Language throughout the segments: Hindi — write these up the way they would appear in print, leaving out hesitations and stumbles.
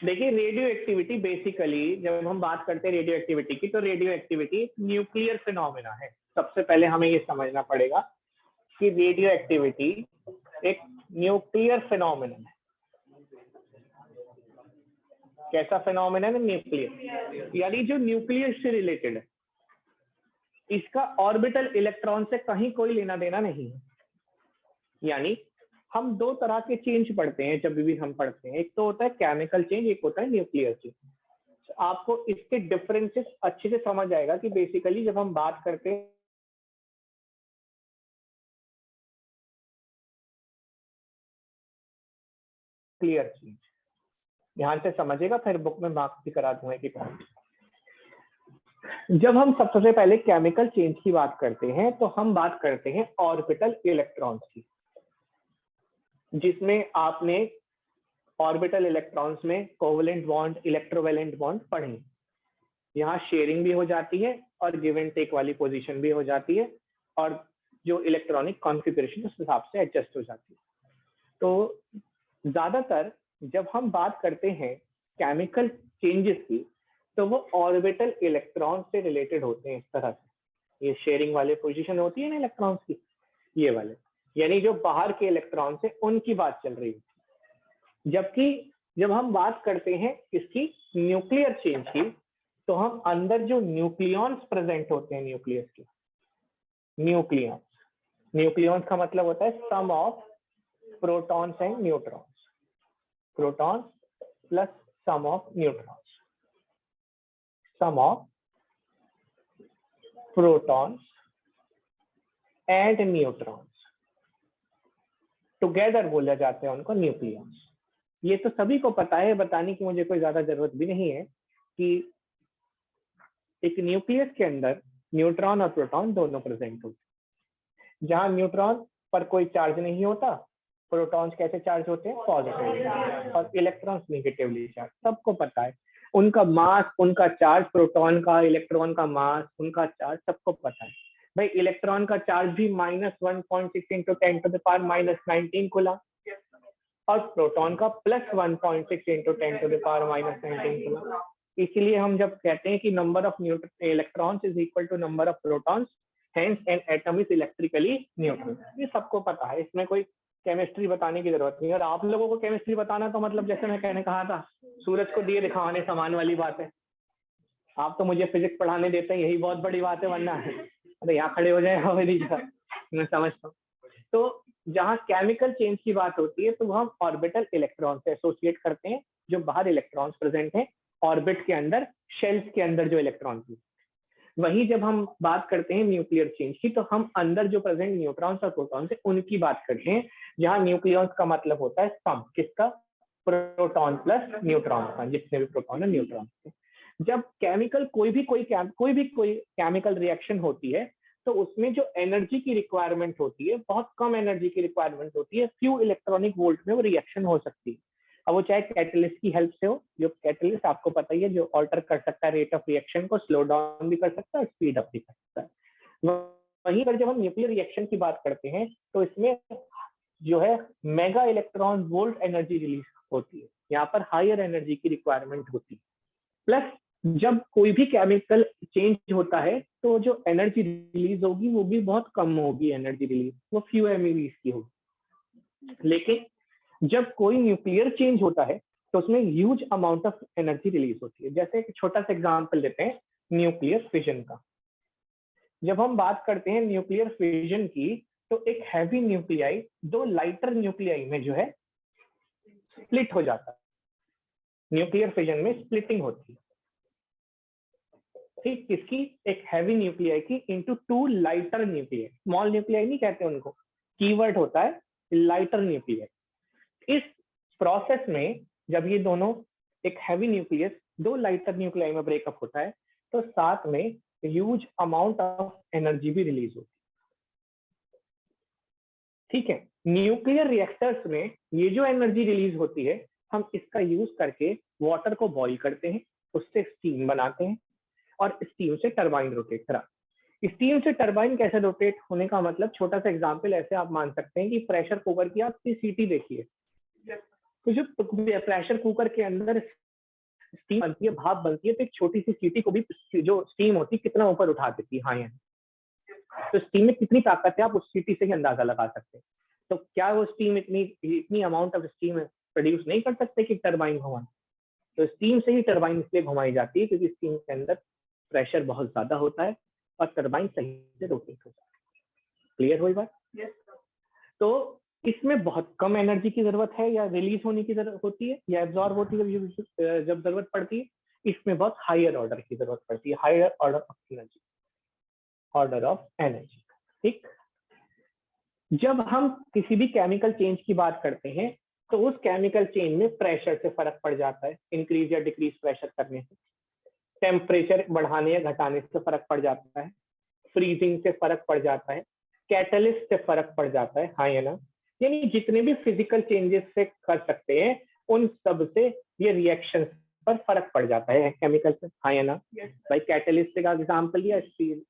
देखिए रेडियो एक्टिविटी बेसिकली जब हम बात करते हैं रेडियो एक्टिविटी की, तो रेडियो एक्टिविटी न्यूक्लियर फिनोमेना है। सबसे पहले हमें ये समझना पड़ेगा कि रेडियो एक्टिविटी एक न्यूक्लियर फिनोमेना है। कैसा फिनोमेना है? न्यूक्लियर, यानी जो न्यूक्लियर से रिलेटेड है। इसका ऑर्बिटल इलेक्ट्रॉन से कहीं कोई लेना देना नहीं है। यानी हम दो तरह के चेंज पढ़ते हैं जब भी हम पढ़ते हैं, एक तो होता है केमिकल चेंज, एक होता है न्यूक्लियर चेंज। आपको इसके डिफरेंसेस अच्छे से समझ आएगा कि बेसिकली जब हम बात करते हैं क्लियर चेंज, ध्यान से समझिएगा, फिर बुक में मार्क्स भी करा दूंगा कि कौन। जब हम सबसे पहले केमिकल चेंज की बात करते हैं तो हम बात करते हैं ऑर्बिटल इलेक्ट्रॉन्स की, जिसमें आपने ऑर्बिटल इलेक्ट्रॉन्स में कोवेलेंट बॉन्ड, इलेक्ट्रोवैलेंट बॉन्ड पढ़े। यहाँ शेयरिंग भी हो जाती है और गिव एंड टेक वाली पोजीशन भी हो जाती है, और जो इलेक्ट्रॉनिक कॉन्फ़िगरेशन उस हिसाब से एडजस्ट हो जाती है। तो ज्यादातर जब हम बात करते हैं केमिकल चेंजेस की, तो वो ऑर्बिटल इलेक्ट्रॉन से रिलेटेड होते हैं। इस तरह से ये शेयरिंग वाले पोजीशन होती है ना इलेक्ट्रॉन्स की, ये वाले, यानी जो बाहर के इलेक्ट्रॉन से उनकी बात चल रही है। जबकि जब हम बात करते हैं इसकी न्यूक्लियर चेंज की, तो हम अंदर जो न्यूक्लियॉन्स प्रेजेंट होते हैं, न्यूक्लियस के न्यूक्लियॉन्स, न्यूक्लियॉन्स का मतलब होता है sum of protons and neutrons, protons plus sum of neutrons, sum of protons and neutrons together बोला जाते हैं उनको न्यूक्लियॉन्स। ये तो सभी को पता है, बताने की मुझे कोई ज्यादा जरूरत भी नहीं है कि एक न्यूक्लियस के अंदर न्यूट्रॉन और प्रोटॉन दोनों प्रेजेंट होते हैं। जहां न्यूट्रॉन पर कोई चार्ज नहीं होता, प्रोटॉन्स कैसे चार्ज होते हैं? पॉजिटिवली, और इलेक्ट्रॉन्स नेगेटिवली चार्ज। सबको पता है उनका मास, उनका चार्ज, प्रोटॉन का, इलेक्ट्रॉन का मास, उनका चार्ज, सबको पता है। भाई इलेक्ट्रॉन का चार्ज भी -1.6 इंटू 10⁻⁻19 कूलम, और प्रोटॉन का +1.6 इंटू 10⁻⁻19 कूलम। इसलिए हम जब कहते हैं कि number of electrons is equal to number of protons, hence an atom is electrically neutral. ये सबको पता है, इसमें कोई केमिस्ट्री बताने की जरूरत नहीं है। और आप लोगों को केमिस्ट्री बताना तो मतलब जैसे मैं कहने कहा था, सूरज को दिए दिखाने समान वाली बात है। आप तो मुझे फिजिक्स पढ़ाने देते हैं, यही बहुत बड़ी बात है, वरना अरे यहाँ खड़े हो जाए मेरी जगह, मैं समझता हूँ। तो जहाँ केमिकल चेंज की बात होती है, तो हम ऑर्बिटल इलेक्ट्रॉन से एसोसिएट करते हैं, जो बाहर इलेक्ट्रॉन्स प्रेजेंट हैं ऑर्बिट के अंदर, शेल्स के अंदर जो इलेक्ट्रॉन की। वहीं जब हम बात करते हैं न्यूक्लियर चेंज की, तो हम अंदर जो प्रेजेंट न्यूट्रॉन्स और प्रोटॉन्स है उनकी बात करते हैं, जहां न्यूक्लियस का मतलब होता है सम, किसका? प्रोटॉन प्लस न्यूट्रॉन का, जितने भी प्रोटॉन है न्यूट्रॉन। जब केमिकल कोई भी केमिकल रिएक्शन होती है, तो उसमें जो एनर्जी की रिक्वायरमेंट होती है, बहुत कम एनर्जी की रिक्वायरमेंट होती है, फ्यू इलेक्ट्रॉनिक वोल्ट में वो रिएक्शन हो सकती है। अब वो चाहे कैटलिस्ट की हेल्प से हो, जो कैटलिस्ट आपको पता ही है, जो ऑल्टर कर सकता है रेट ऑफ रिएक्शन को, स्लो डाउन भी कर सकता है, स्पीड अप भी कर सकता है। वहीं पर जब हम न्यूक्लियर रिएक्शन की बात करते हैं, तो इसमें जो है mega electron volt energy release होती है, यहाँ पर हायर एनर्जी की रिक्वायरमेंट होती है। प्लस जब कोई भी केमिकल चेंज होता है, तो जो एनर्जी रिलीज होगी वो भी बहुत कम होगी, एनर्जी रिलीज वो फ्यू एमईवी की होगी। लेकिन जब कोई न्यूक्लियर चेंज होता है, तो उसमें huge amount of energy release होती है। जैसे एक छोटा सा एग्जांपल लेते हैं न्यूक्लियर फिजन का। जब हम बात करते हैं न्यूक्लियर फिजन की, तो एक हैवी न्यूक्लियाई दो लाइटर न्यूक्लियाई में जो है स्प्लिट हो जाता है। न्यूक्लियर फिजन में स्प्लिटिंग होती है, ठीक, किसकी? एक हैवी न्यूक्लियाई की into two lighter nuclei. Small nuclei नहीं कहते उनको, कीवर्ड होता है लाइटर न्यूक्लियाई। इस प्रोसेस में जब ये दोनों, एक हैवी न्यूक्लियस दो लाइटर न्यूक्लियाई में ब्रेकअप होता है, तो साथ में ह्यूज अमाउंट ऑफ एनर्जी भी रिलीज होती है। ठीक है, न्यूक्लियर रिएक्टर्स में ये जो एनर्जी रिलीज होती है, हम इसका यूज करके वाटर को बॉईल करते हैं, उससे स्टीम बनाते हैं, और स्टीम से टरबाइन रोटेट करा। स्टीम से टरबाइन कैसे रोटेट होने का मतलब, छोटा सा एग्जांपल ऐसे आप मान सकते हैं कि प्रेशर कुकर की आपने सीटी देखी है, तो जो प्रेशर कुकर के अंदर स्टीम बनती है, भाप बनती है, तो एक छोटी सी चींटी को भी जो स्टीम होती है कितना ऊपर उठा देती है। हाँ यानी तो स्टीम में कितनी ताकत है आप उस चींटी से ही अंदाजा लगा सकते हैं। तो क्या वो स्टीम इतनी अमाउंट ऑफ स्टीम प्रोड्यूस नहीं कर सकते कि टरबाइन घुमाए? तो स्टीम से ही टरबाइन इसलिए घुमाई जाती है क्योंकि स्टीम के अंदर प्रेशर बहुत ज्यादा होता है और टरबाइन सही से रोटेट हो जाती है। क्लियर हुई बात? तो इसमें बहुत कम एनर्जी की जरूरत है या रिलीज होने की जरूरत होती है या एब्जॉर्ब होती है जब जरूरत पड़ती है। इसमें बहुत हायर ऑर्डर की जरूरत पड़ती है, higher order of energy, order of energy. ठीक, जब हम किसी भी केमिकल चेंज की बात करते हैं तो उस केमिकल चेंज में प्रेशर से फर्क पड़ जाता है, इंक्रीज या डिक्रीज प्रेशर करने से, टेम्परेचर बढ़ाने या घटाने से फर्क पड़ जाता है, फ्रीजिंग से फर्क पड़ जाता है, कैटलिस्ट से फर्क पड़ जाता है। हाँ या ना? यानी जितने भी फिजिकल चेंजेस से कर सकते हैं उन सब से ये रिएक्शन पर फर्क पड़ जाता है केमिकल से। हाँ या ना? भाई कैटलिस्ट का एग्जाम्पल लिया,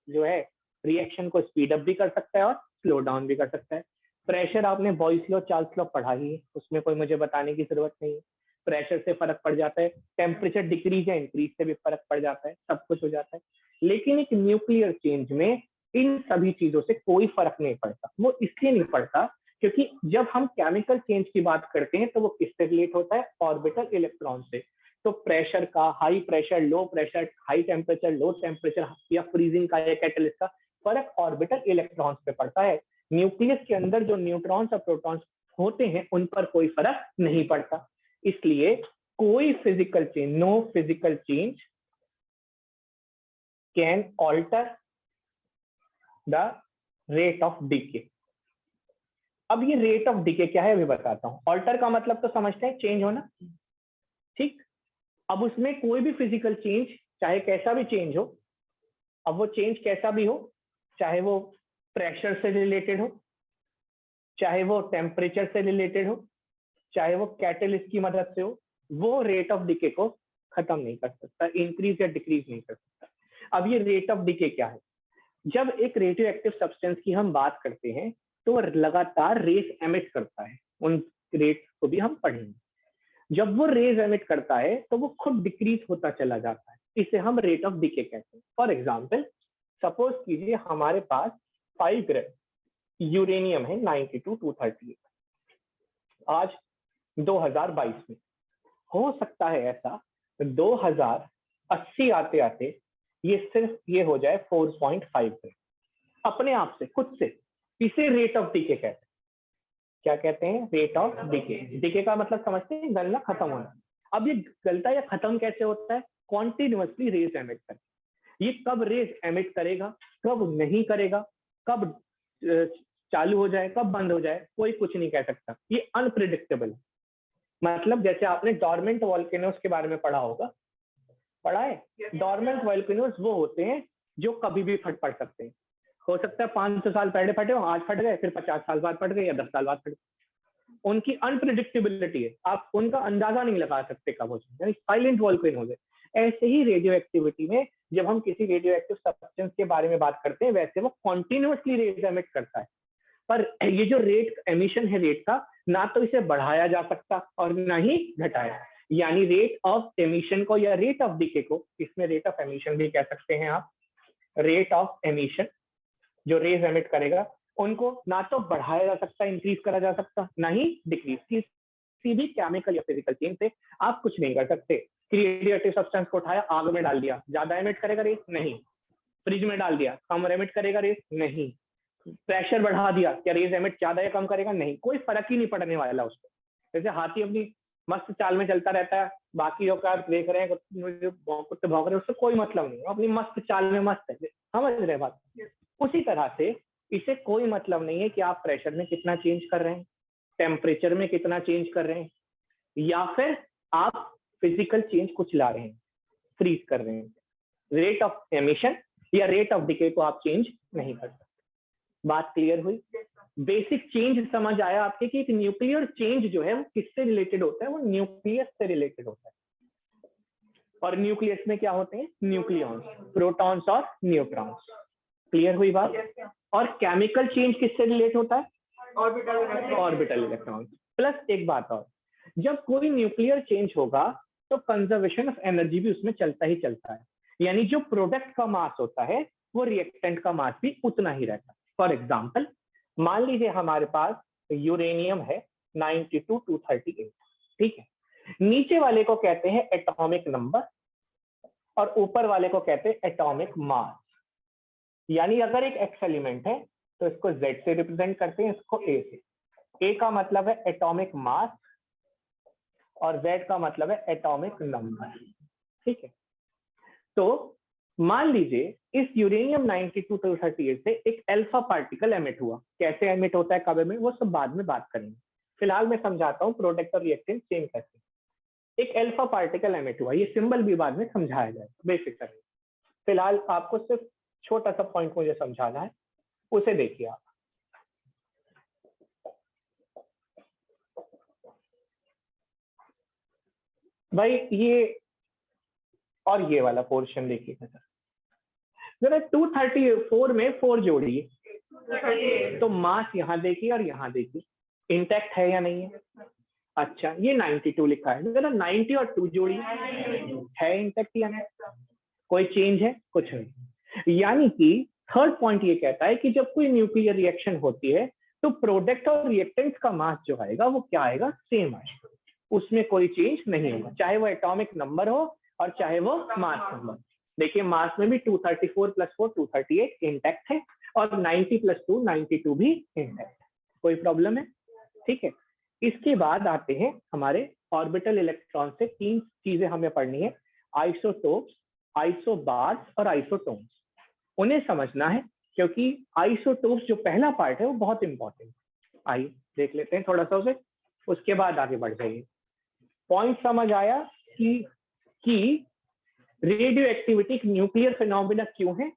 जो है रिएक्शन को स्पीड अप भी कर सकता है और स्लो डाउन भी कर सकता है। प्रेशर आपने बॉयस लॉ, चार्ल्स लॉ पढ़ा ही है, उसमें कोई मुझे बताने की जरूरत नहीं है। प्रेशर से फर्क पड़ जाता है, टेम्परेचर डिक्रीज या इंक्रीज से भी फर्क पड़ जाता है, सब कुछ हो जाता है। लेकिन एक न्यूक्लियर चेंज में इन सभी चीजों से कोई फर्क नहीं पड़ता। वो इसलिए नहीं पड़ता क्योंकि जब हम केमिकल चेंज की बात करते हैं तो वो किससे रिलेट होता है? ऑर्बिटल इलेक्ट्रॉन से। तो प्रेशर का, high pressure, low pressure, high temperature, low temperature या फ्रीजिंग का या कैटलिस्ट का फर्क ऑर्बिटल इलेक्ट्रॉन्स पे पड़ता है। न्यूक्लियस के अंदर जो न्यूट्रॉन्स और प्रोटॉन्स होते हैं उन पर कोई फर्क नहीं पड़ता। इसलिए कोई physical change, no physical change can alter the rate of decay. अब ये रेट ऑफ डिके क्या है अभी बताता हूं। ऑल्टर का मतलब तो समझते हैं, चेंज होना। ठीक, अब उसमें कोई भी फिजिकल चेंज, चाहे कैसा भी चेंज हो, अब वो चेंज कैसा भी हो, चाहे वो प्रेशर से रिलेटेड हो, चाहे वो टेम्परेचर से रिलेटेड हो, चाहे वो कैटलिस्ट की मदद से हो, वो रेट ऑफ डिके को खत्म नहीं कर सकता, इंक्रीज या डिक्रीज नहीं कर सकता। अब ये रेट ऑफ डिके क्या है? जब एक रेडियो एक्टिव सब्सटेंस की हम बात करते हैं तो लगातार रेस एमिट करता है, उन रेट को भी हम पढ़ेंगे। जब वो रेज एमिट करता है तो वो खुद डिक्रीज होता चला जाता है, इसे हम रेट ऑफ डिके कहते हैं। फॉर एग्जाम्पल, सपोज कीजिए हमारे पास 5 ग्राम यूरेनियम है 92-238 आज 2022 में। हो सकता है ऐसा 2080 आते आते ये सिर्फ ये हो जाए 4.5 ग्राम अपने आप से, खुद से। इसे रेट ऑफ डिके कहते हैं। क्या कहते हैं? Rate of decay. डिके का मतलब समझते हैं, गलना, खत्म होना। अब ये गलता या खत्म कैसे होता है? कॉन्टिन्यूअसली रेज एमिट करके। ये कब रेज एमिट करेगा, कब नहीं करेगा, कब चालू हो जाए, कब बंद हो जाए, कोई कुछ नहीं कह सकता। ये अनप्रिडिक्टेबल है। मतलब जैसे आपने डॉर्मेंट वॉल्केनोस के बारे में पढ़ा होगा, पढ़ा है? डॉर्मेंट वॉल्केनोस वो होते हैं जो कभी भी फट पड़ सकते हैं। हो सकता है 500 साल पहले फटे हो, आज फट गए, फिर 50 साल बाद फट गए या 10 साल बाद फट गए। उनकी अनप्रिडिक्टेबिलिटी है, आप उनका अंदाजा नहीं लगा सकते कब हो जाए, यानी साइलेंट वॉल्केनो हो गए। ऐसे ही रेडियो एक्टिविटी में जब हम किसी रेडियो एक्टिव सब्सटेंस के बारे में बात करते हैं, वैसे वो कॉन्टिन्यूअसली रेज एमिट करता है। पर ये जो रेट एमिशन है रेट का, ना तो इसे बढ़ाया जा सकता और ना ही घटाया। यानी रेट ऑफ एमिशन को या रेट ऑफ डिके को, इसमें रेट ऑफ एमिशन भी कह सकते हैं आप, रेट ऑफ एमिशन जो रेज एमिट करेगा उनको ना तो बढ़ाया जा सकता, इंक्रीज करा जा सकता, ना ही डिक्रीज। किसी भी केमिकल या फिजिकल चेंज से आप कुछ नहीं कर सकते। रेडियो एक्टिव सब्सटेंस को उठाया, आग में डाल दिया, ज्यादा एमिट करेगा रेस? नहीं। फ्रिज में डाल दिया, कम एमिट करेगा रेस? नहीं। प्रेशर बढ़ा दिया, क्या रेज एमिट ज्यादा या कम करेगा? नहीं, कोई फर्क ही नहीं पड़ने वाला उसको। जैसे हाथी अपनी मस्त चाल में चलता रहता है, बाकी लोग क्या देख रहे हैं, कुत्ते भौंक रहे हैं, उससे कोई मतलब नहीं, अपनी मस्त चाल में मस्त है। समझ रहे बात? उसी तरह से इसे कोई मतलब नहीं है कि आप प्रेशर में कितना चेंज कर रहे हैं, टेम्परेचर में कितना चेंज कर रहे हैं, या फिर आप फिजिकल चेंज कुछ ला रहे हैं, फ्रीज कर रहे हैं। रेट ऑफ एमिशन या रेट ऑफ डिके को आप चेंज नहीं कर सकते। बात क्लियर हुई? बेसिक चेंज समझ आया आपके कि एक न्यूक्लियर चेंज जो है वो किससे रिलेटेड होता है? वो न्यूक्लियस से रिलेटेड होता है। और न्यूक्लियस में क्या होते हैं? न्यूक्लियॉन्स, प्रोटॉन्स और न्यूट्रॉन्स। क्लियर हुई बात? और केमिकल चेंज किससे रिलेट होता है? Orbital electron. प्लस एक बात और, जब कोई न्यूक्लियर चेंज होगा तो कंजर्वेशन ऑफ एनर्जी भी उसमें चलता ही चलता है, यानी जो प्रोडक्ट का मास होता है वो रिएक्टेंट का मास भी उतना ही रहता है। फॉर एग्जाम्पल, मान लीजिए हमारे पास यूरेनियम है 92-238, ठीक है। नीचे वाले को कहते हैं एटॉमिक नंबर और ऊपर वाले को कहते हैं एटॉमिक मास। यानी अगर एक एक्स एलिमेंट है तो इसको Z से रिप्रेजेंट करते हैं, इसको A से। A का मतलब है एटॉमिक मास और Z का मतलब है एटॉमिक नंबर, ठीक है। तो मान लीजिए इस यूरेनियम 92-238 से एक अल्फा पार्टिकल एमिट हुआ। कैसे एमिट होता है कब में, वो सब बाद में बात करेंगे। फिलहाल मैं समझाता हूँ प्रोडक्ट और रिएक्टेंट सेम कैसे। एक अल्फा पार्टिकल एमिट हुआ, ये सिंबल भी बाद में समझाया जाएगा बेसिक तरह। फिलहाल आपको सिर्फ छोटा सा पॉइंट मुझे समझाना है, उसे देखिए आप। भाई ये और ये वाला पोर्शन देखिएगा सर, जरा 234 में 4 जोड़िए तो मास यहाँ देखिए और यहाँ देखिए, इंटैक्ट है या नहीं है। अच्छा ये 92 लिखा है, जरा 90 और 2 जोड़िए, है इंटैक्ट या नहीं, कोई चेंज है, कुछ नहीं। यानी कि थर्ड पॉइंट ये कहता है कि जब कोई न्यूक्लियर रिएक्शन होती है तो प्रोडक्ट और रिएक्टेंट का मास जो आएगा वो क्या आएगा, सेम आएगा, उसमें कोई चेंज नहीं होगा, चाहे वो एटॉमिक नंबर हो और चाहे वो मास नंबर। देखिए मास में भी 234 + 4 238 इंटैक्ट है और 90 + 2 92 भी इंटैक्ट है, कोई प्रॉब्लम है, ठीक है। इसके बाद आते हैं हमारे ऑर्बिटल इलेक्ट्रॉन से। 3 चीजें हमें पढ़नी है, आइसोटोप्स, आइसोबार्स और आइसोटोन्स। उन्हें समझना है क्योंकि आइसोटोप्स जो पहला पार्ट है वो बहुत इंपॉर्टेंट है। आइए देख लेते हैं थोड़ा सा उसे, उसके बाद आगे बढ़ जाइए। पॉइंट समझ आया कि रेडियो एक्टिविटी एक न्यूक्लियर फिनोमिना क्यों है,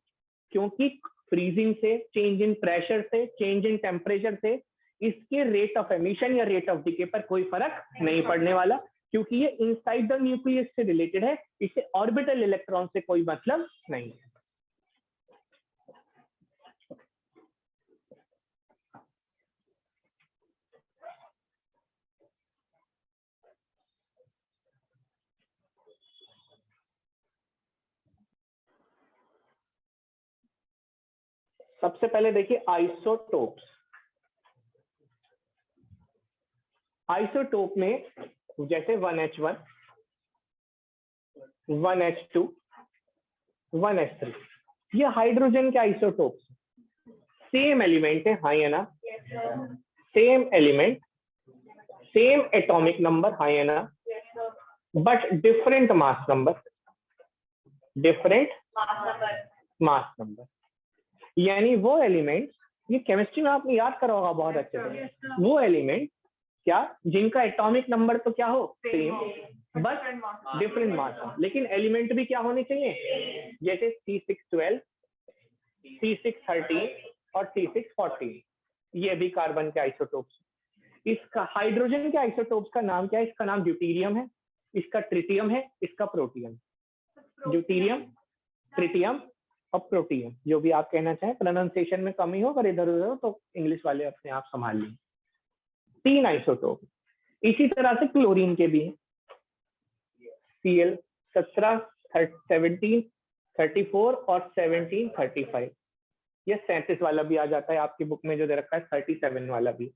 क्योंकि फ्रीजिंग से, चेंज इन प्रेशर से, चेंज इन टेम्परेचर से इसके रेट ऑफ एमिशन या रेट ऑफ डिके पर कोई फर्क नहीं पड़ने वाला, क्योंकि ये इनसाइड द न्यूक्लियस से रिलेटेड है, इससे ऑर्बिटल इलेक्ट्रॉन से कोई मतलब नहीं है। सबसे पहले देखिए आइसोटोप्स। आइसोटोप में जैसे 1H1, 1H2, 1H3, ये हाइड्रोजन के आइसोटोप्स, सेम एलिमेंट है, हाँ या ना, same element, same atomic number, हाँ या ना, but different mass number, different mass number. यानी वो एलिमेंट, ये केमिस्ट्री में आपने याद करा होगा बहुत अच्छे से, वो एलिमेंट क्या जिनका एटॉमिक नंबर तो क्या हो सेम बट डिफरेंट मास हो, लेकिन एलिमेंट भी क्या होने चाहिए, जैसे C612, C613 और C614, ये भी कार्बन के आइसोटोप्स। इसका हाइड्रोजन के आइसोटोप्स का नाम क्या है, इसका नाम ड्यूटीरियम है, इसका ट्रिटियम है, इसका प्रोटियम। ड्यूटीरियम, ट्रिटियम और प्रोटियम, जो भी आप कहना चाहें, प्रोनाउंसिएशन में कमी हो अगर इधर उधर हो तो इंग्लिश वाले अपने आप संभाल लें। 3 आइसोटोप। इसी तरह से क्लोरीन के भी हैं, Cl17, 17, 34 और 17, 35। ये 37 वाला भी आ जाता है आपकी बुक में जो दे रखा है, 37 वाला भी,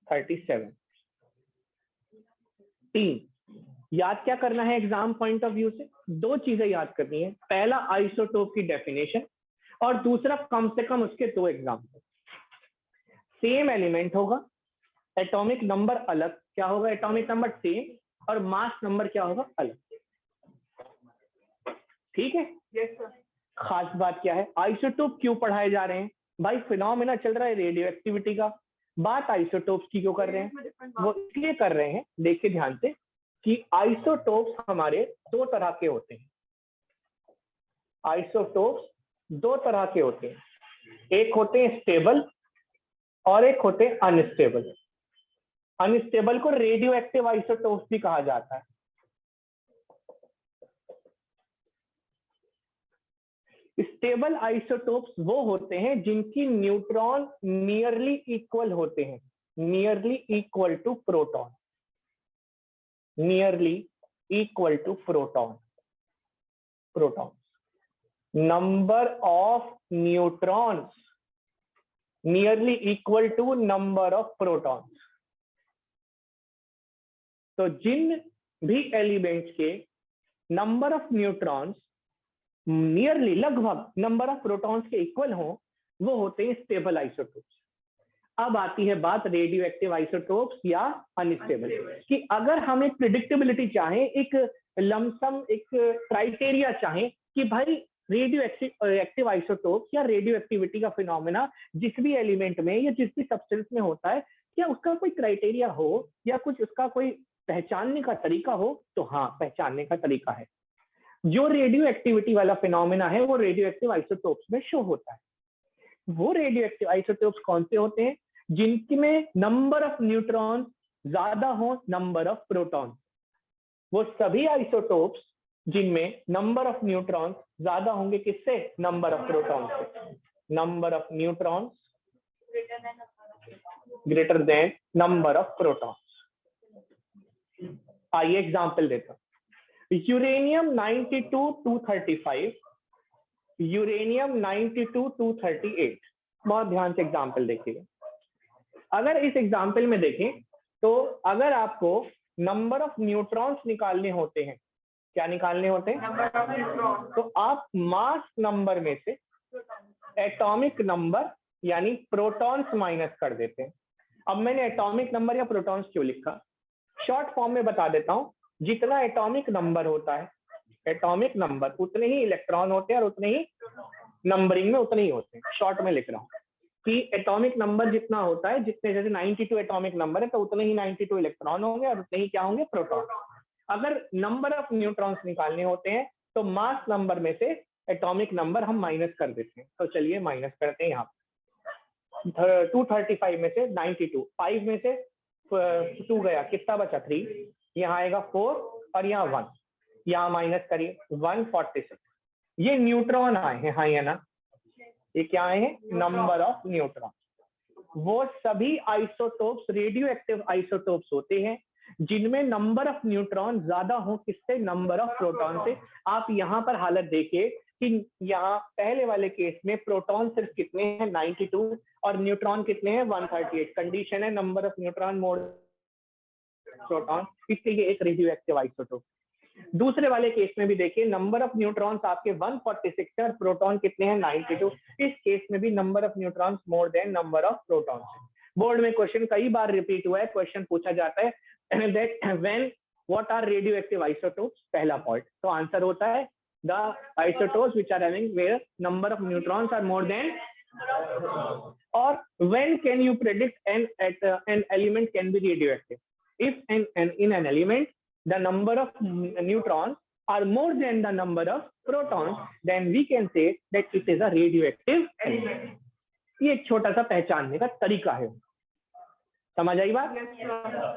37। 3 याद क्या करना है एग्जाम पॉइंट ऑफ व्यू से, 2 चीजें याद करनी है, पहला आइसोटोप की डेफिनेशन और दूसरा कम से कम उसके 2 एग्जाम्पल। सेम एलिमेंट होगा, एटॉमिक नंबर अलग, क्या होगा, एटॉमिक नंबर सेम और मास नंबर क्या होगा, अलग, ठीक है। Yes sir. खास बात क्या है, आइसोटोप क्यों पढ़ाए जा रहे हैं भाई, फिनोमेना चल रहा है रेडियो एक्टिविटी का, बात आइसोटोप्स की क्यों कर रहे हैं, वो इसलिए कर रहे हैं, देखिए ध्यान से, कि आइसोटोप्स हमारे 2 तरह के होते हैं। आइसोटोप्स 2 तरह के होते हैं, एक होते हैं स्टेबल और एक होते हैं अनस्टेबल। अनस्टेबल को रेडियो एक्टिव आइसोटोप्स भी कहा जाता है। स्टेबल आइसोटोप्स वो होते हैं जिनकी न्यूट्रॉन नियरली इक्वल होते हैं, nearly equal to proton, nearly equal to protons. Number of neutrons nearly equal to number of protons. तो जिन भी एलिमेंट्स के नंबर ऑफ न्यूट्रॉन्स नियरली लगभग नंबर ऑफ प्रोटॉन्स के इक्वल हो, वो होते हैं स्टेबल आइसोटोप्स। अब आती है बात रेडियो एक्टिव आइसोटोप्स या अनस्टेबल कि अगर हम एक प्रिडिक्टेबिलिटी चाहें, एक लमसम एक क्राइटेरिया चाहें कि भाई रेडियो एक्टिव आइसोटोप्स या रेडियो एक्टिविटी का फिनोमेना जिस भी एलिमेंट में या जिस भी सब्सटेंस में होता है, क्या उसका कोई क्राइटेरिया हो या कुछ उसका कोई पहचानने का तरीका हो, तो हाँ, पहचानने का तरीका है। जो रेडियो एक्टिविटी वाला फिनोमेना है वो रेडियो एक्टिव आइसोटोप्स में शो होता है। वो रेडियो एक्टिव आइसोटोप्स कौन से होते हैं? जिनमें नंबर ऑफ न्यूट्रॉन ज्यादा हो नंबर ऑफ प्रोटॉन। वो सभी आइसोटोप्स जिनमें नंबर ऑफ न्यूट्रॉन ज्यादा होंगे किससे? नंबर ऑफ प्रोटॉन से। Number of neutron greater than number of proton. आइए एग्जाम्पल देता हूं। Uranium 92-235, uranium 92-238। बहुत ध्यान से एग्जाम्पल देखिएगा। अगर इस एग्जाम्पल में देखें तो अगर आपको नंबर ऑफ न्यूट्रॉन्स निकालने होते हैं, क्या निकालने होते हैं? तो आप मास नंबर में से एटॉमिक नंबर यानी प्रोटॉन्स माइनस कर देते हैं। अब मैंने एटॉमिक नंबर या प्रोटॉन्स क्यों लिखा? शॉर्ट फॉर्म में बता देता हूं। जितना एटॉमिक नंबर होता है, एटॉमिक नंबर उतने ही इलेक्ट्रॉन होते हैं और उतने ही नंबरिंग में उतने ही होते हैं। शॉर्ट में लिख रहा हूं कि एटॉमिक नंबर जितना होता है, जितने जैसे 92 एटॉमिक नंबर है तो उतने ही 92 इलेक्ट्रॉन होंगे और उतने ही क्या होंगे? प्रोटॉन। अगर नंबर ऑफ न्यूट्रॉन्स निकालने होते हैं तो मास नंबर में से एटॉमिक नंबर हम माइनस कर देते हैं। तो चलिए माइनस करते हैं। यहाँ 235 में से 92, 5 में से 2 गया, कितना बचा? 3। यहाँ आएगा 4 और यहाँ 1। यहाँ माइनस करिए 146। ये न्यूट्रॉन आए हैं, हाँ या ना? ये क्या आए हैं? Number of neutron. वो सभी आइसोटोप्स रेडियो एक्टिव आइसोटोप्स होते हैं जिनमें नंबर ऑफ न्यूट्रॉन ज्यादा हो किससे? नंबर ऑफ प्रोटॉन से। आप यहाँ पर हालत देखिए कि यहाँ पहले वाले केस में प्रोटॉन सिर्फ कितने हैं? 92 और न्यूट्रॉन कितने हैं? 138। कंडीशन है number of neutron more proton, इसलिए एक रेडियो एक्टिव आइसोटोप। दूसरे वाले केस में भी देखिए नंबर ऑफ न्यूट्रॉन्स आपके 146 है और प्रोटॉन कितने हैं? 92। इस केस में भी number of neutrons more than number of protons. Board में क्वेश्चन कई बार रिपीट हुआ है, क्वेश्चन पूछा जाता है that when what are radioactive isotopes? पहला पॉइंट तो आंसर होता है the isotopes which are having where number of neutrons are more than. और when can you predict an element can be radioactive? If in an element the number of neutrons are more than the number of protons, then we can say that it is a radioactive element. ये एक छोटा सा पहचानने का तरीका है। समझ आई बात?